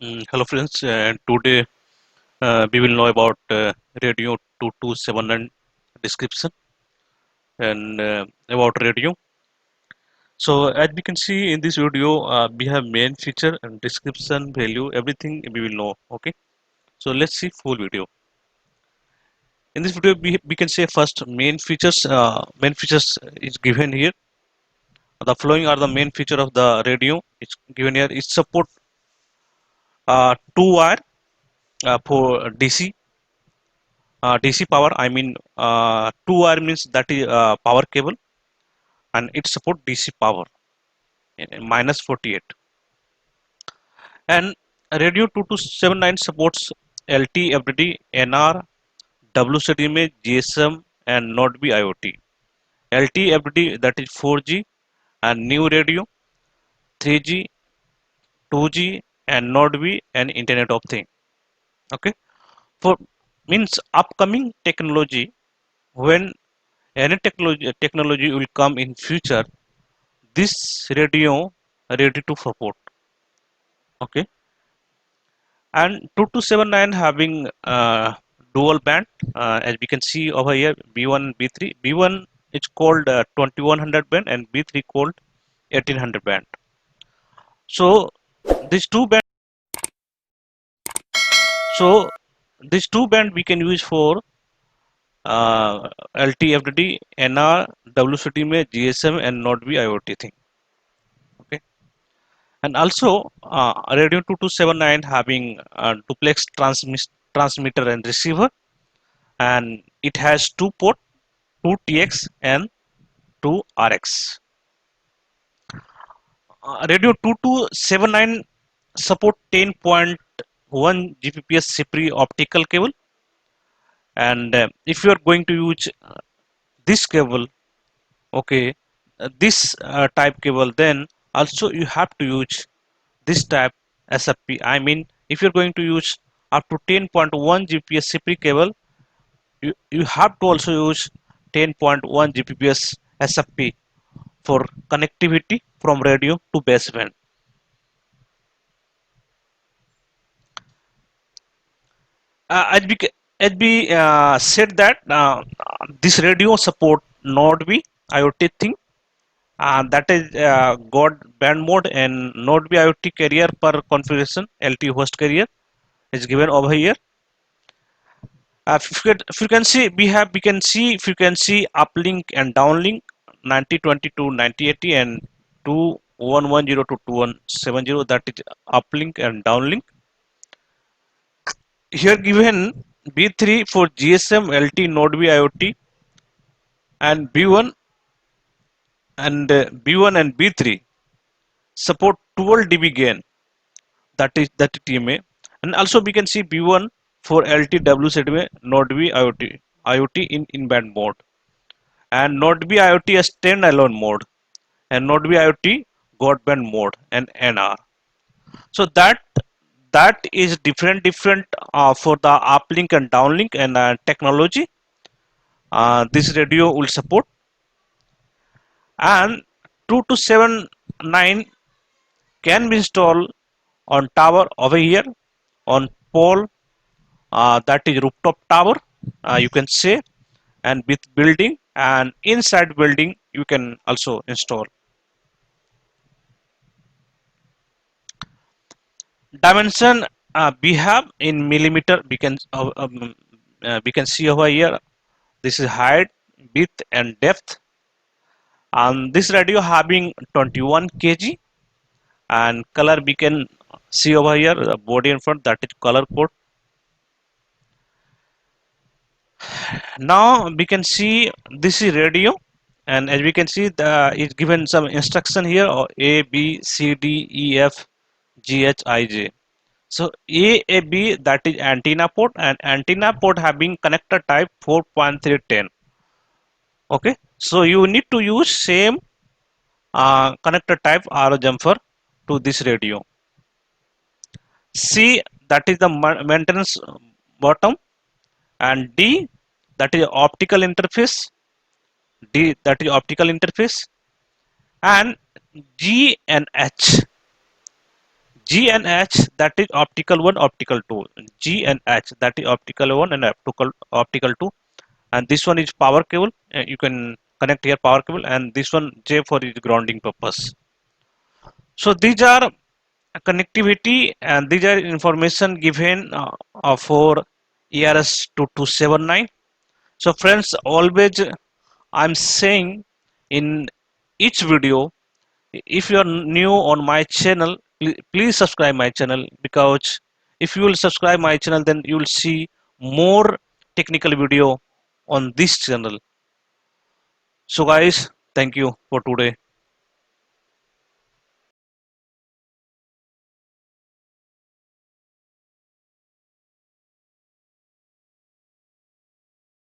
Hello friends, today we will know about radio 2279 description and about radio. So as we can see in this video, we have main feature and description, value, everything we will know. Okay, so let's see full video. In this video, we can say first main features. Main features is given here. The following are the main feature of the radio. It's given here. It support two wire for DC DC power. I mean, 2 wire means that is power cable, and it support DC power minus 48. And radio 2279 supports LT, FDD, NR, WCDMA, GSM, and Node B IoT. LT, FDD that is 4G, and new radio 3G, 2G, and Node B and Internet of Thing. Okay, for means upcoming technology when any technology will come in future, this radio ready to support. Okay, and 2279 having dual band, as we can see over here, B1 and B3. B1 is called 2100 band and B3 called 1800 band. So these two band so these two band we can use for LTFDD, NR, WCDMA, GSM, and Node B IoT thing. Okay, and also radio 2279 having duplex transmitter and receiver, and it has two port, two TX and two RX. Radio 2279 support 10.1 Gbps CPRI optical cable, and if you are going to use this cable, okay, this type cable, then also you have to use this type SFP. I mean, if you're going to use up to 10.1 Gbps CPRI cable, you have to also use 10.1 Gbps SFP for connectivity from radio to baseband. As we said that this radio support Node B IoT thing, that is God band mode and Node B IoT carrier per configuration LT host carrier is given over here. If you can see, we can see if you can see uplink and downlink 9020 to 9080 and 2110 to 2170, that is uplink and downlink. Here given B3 for GSM LT Node B IoT, and B1 and B3 support 12 dB gain, that is TMA, and also we can see B1 for LTW ZMA Node B IoT in band mode, and Node B IoT as standalone mode, and Node B IoT Godband mode and NR. So that is different for the uplink and downlink and technology. This radio will support, and 2279 can be installed on tower over here, on pole, that is rooftop tower, you can say, and with building and inside building you can also install. Dimension we have in millimeter, we can see over here. This is height, width, and depth. And this radio having 21 kg, and color we can see over here, the body in front, that is color code. Now we can see this is radio, and as we can see, it's given some instruction here, or A, B, C, D, E, F, G, H, I, J. So A, B, that is antenna port, and antenna port having connector type 4.310. Okay, so you need to use same connector type RO jumper to this radio. C, that is the maintenance bottom, and D, that is optical interface. D, that is optical interface, and G and H. G and H, that is optical 1, optical 2. G and H, that is optical 1 and optical 2. And this one is power cable. You can connect here power cable, and this one J for is grounding purpose. So these are connectivity, and these are information given for ERS 2279. So friends, always I'm saying in each video, if you are new on my channel, please subscribe my channel, because if you will subscribe my channel, then you will see more technical video on this channel. So guys, thank you for today.